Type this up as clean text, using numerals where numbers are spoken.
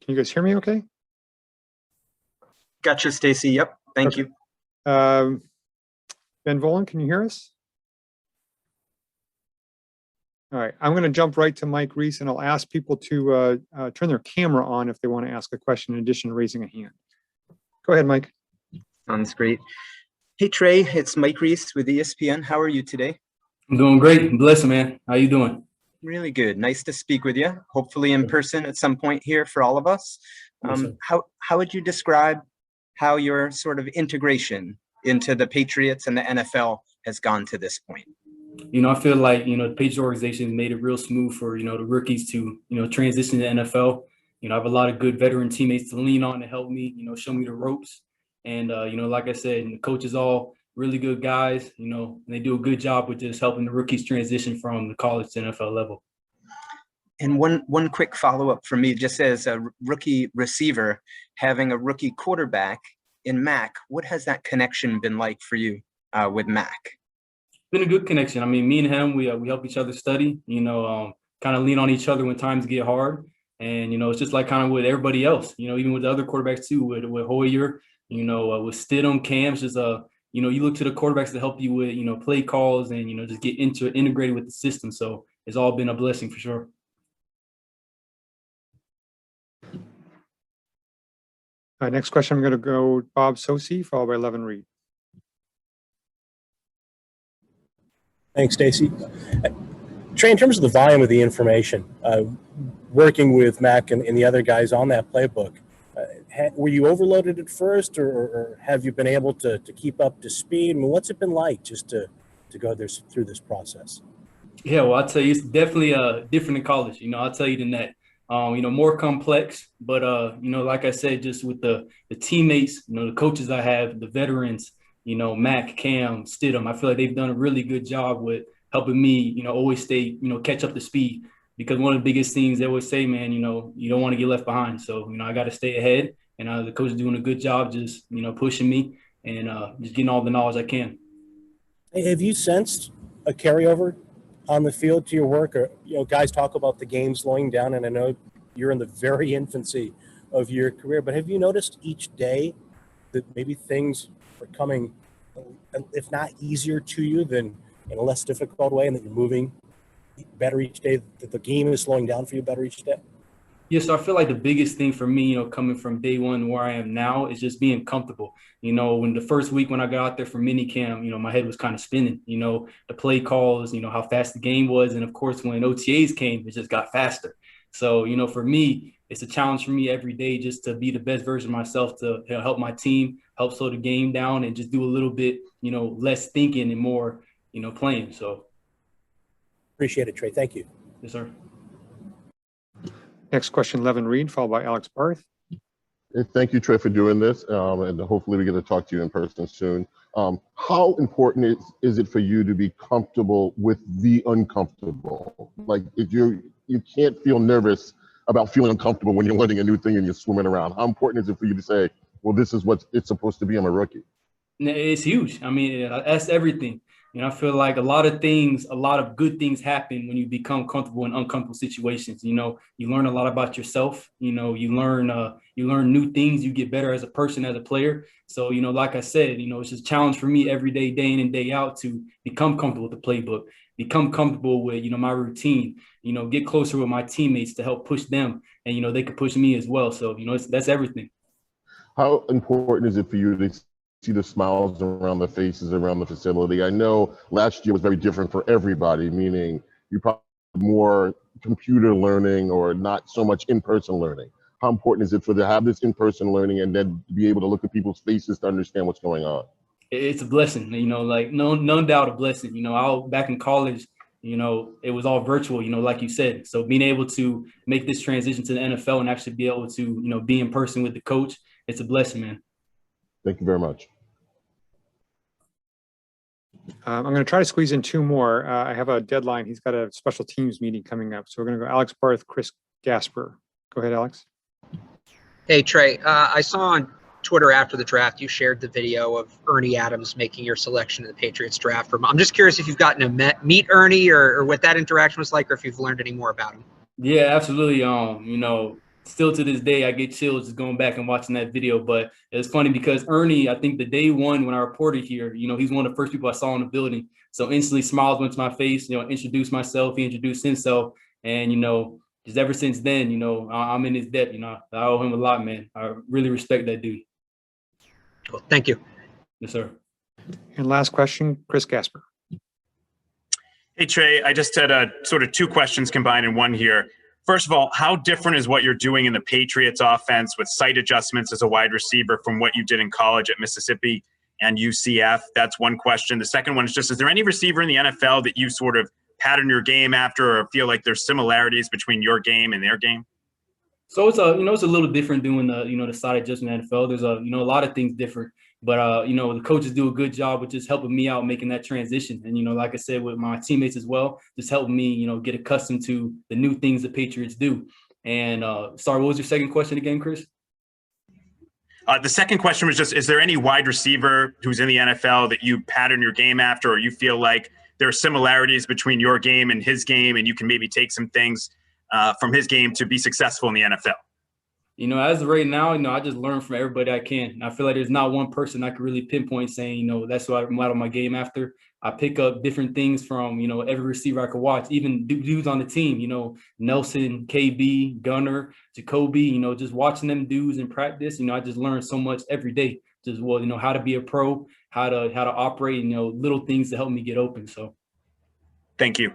Can you guys hear me okay? Gotcha, Stacy. Yep. Thank you. Ben Volan, can you hear us? All right, I'm going to jump right to Mike Reese, and I'll ask people to turn their camera on if they want to ask a question in addition to raising a hand. Go ahead, Mike. Sounds great. Hey, Trey, it's Mike Reese with ESPN. How are you today? I'm doing great. Bless you, man. How you doing? Really good. Nice to speak with you. Hopefully in person at some point here for all of us. Yes, how would you describe how your sort of integration into the Patriots and the NFL has gone to this point? You know, I feel like, you know, the Patriots organization made it real smooth for, you know, the rookies to, you know, transition to the NFL. You know, I have a lot of good veteran teammates to lean on to help me, you know, show me the ropes. And, you know, like I said, the coaches all really good guys, you know, and they do a good job with just helping the rookies transition from the college to NFL level. And one quick follow-up from me, just as a rookie receiver, having a rookie quarterback in Mac, what has that connection been like for you with Mac? Been a good connection. I mean, me and him, we help each other study, you know, kind of lean on each other when times get hard. And, you know, it's just like kind of with everybody else, you know, even with the other quarterbacks too, with Hoyer, you know, with Stidham, Cam's just, you know, you look to the quarterbacks to help you with, you know, play calls and, you know, just get into it, integrated with the system. So it's all been a blessing for sure. Next question, I'm going to go Bob Sosi, followed by Levin Reed. Thanks, Stacy. Trey, in terms of the volume of the information, working with Mac and the other guys on that playbook, were you overloaded at first, or have you been able to keep up to speed? I mean, what's it been like just to go through this process? Yeah, well, I'll tell you, it's definitely different in college. You know, I'll tell you than that. You know, more complex, but, you know, like I said, just with the teammates, you know, the coaches I have, the veterans, you know, Mac, Cam, Stidham, I feel like they've done a really good job with helping me, you know, always stay, you know, catch up to speed. Because one of the biggest things they always say, man, you know, you don't want to get left behind. So, you know, I got to stay ahead. And the coach is doing a good job just, you know, pushing me and just getting all the knowledge I can. Have you sensed a carryover on the field to your work? Or, you know, guys talk about the game slowing down, and I know you're in the very infancy of your career, but have you noticed each day that maybe things are coming, if not easier to you, then in a less difficult way, and that you're moving better each day, that the game is slowing down for you better each day? Yeah, so I feel like the biggest thing for me, you know, coming from day one where I am now is just being comfortable. You know, when the first week when I got out there for minicamp, you know, my head was kind of spinning, you know, the play calls, you know, how fast the game was. And of course, when OTAs came, it just got faster. So, you know, for me, it's a challenge for me every day just to be the best version of myself, to, you know, help my team, help slow the game down, and just do a little bit, you know, less thinking and more, you know, playing. So. Appreciate it, Trey. Thank you. Yes, sir. Next question, Levin Reed, followed by Alex Barth. Thank you, Trey, for doing this, and hopefully we get to talk to you in person soon. How important is it for you to be comfortable with the uncomfortable? Like, if you can't feel nervous about feeling uncomfortable when you're learning a new thing and you're swimming around. How important is it for you to say, well, this is what it's supposed to be, I'm a rookie? It's huge. I mean, that's everything. You know, I feel like a lot of good things happen when you become comfortable in uncomfortable situations. You know, you learn a lot about yourself. You know, you learn new things. You get better as a person, as a player. So, you know, like I said, you know, it's just a challenge for me every day, day in and day out, to become comfortable with the playbook, become comfortable with, you know, my routine, you know, get closer with my teammates to help push them, and, you know, they could push me as well. So, you know, that's everything. How important is it for you to see the smiles around the faces around the facility? I know last year was very different for everybody, meaning you probably had more computer learning or not so much in-person learning. How important is it to have this in-person learning and then be able to look at people's faces to understand what's going on? It's a blessing, you know, like no doubt a blessing. You know, back in college, you know, it was all virtual, you know, like you said. So being able to make this transition to the NFL and actually be able to, you know, be in person with the coach, it's a blessing, man. Thank you very much. I'm going to try to squeeze in two more. I have a deadline. He's got a special teams meeting coming up. So we're going to go Alex Barth, Chris Gasper. Go ahead, Alex. Hey, Trey. I saw on Twitter after the draft, you shared the video of Ernie Adams making your selection in the Patriots draft. I'm just curious if you've gotten to meet Ernie or what that interaction was like, or if you've learned any more about him. Yeah, absolutely. You know, still to this day, I get chills just going back and watching that video. But it's funny because Ernie, I think the day one when I reported here, he's one of the first people I saw in the building. So instantly smiles went to my face, introduced myself, he introduced himself. And, just ever since then, I'm in his debt, I owe him a lot, man. I really respect that dude. Cool. Thank you. Yes, sir. And last question, Chris Gasper. Hey, Tre, I just had sort of two questions combined in one here. First of all, how different is what you're doing in the Patriots offense with sight adjustments as a wide receiver from what you did in college at Mississippi and UCF? That's one question. The second one is just, is there any receiver in the NFL that you sort of pattern your game after or feel like there's similarities between your game and their game? So it's it's a little different doing the, the side adjustment in the NFL. There's a lot of things different. But, the coaches do a good job with just helping me out making that transition. And, like I said, with my teammates as well, just helping me, get accustomed to the new things the Patriots do. And sorry, what was your second question again, Chris? The second question was just, is there any wide receiver who's in the NFL that you pattern your game after, or you feel like there are similarities between your game and his game, and you can maybe take some things from his game to be successful in the NFL? As of right now, I just learn from everybody I can. And I feel like there's not one person I can really pinpoint saying, that's what I model my game after. I pick up different things from, every receiver I could watch, even dudes on the team, Nelson, KB, Gunner, Jacoby, just watching them dudes in practice. I just learn so much every day. Just, how to be a pro, how to operate, little things to help me get open. So. Thank you.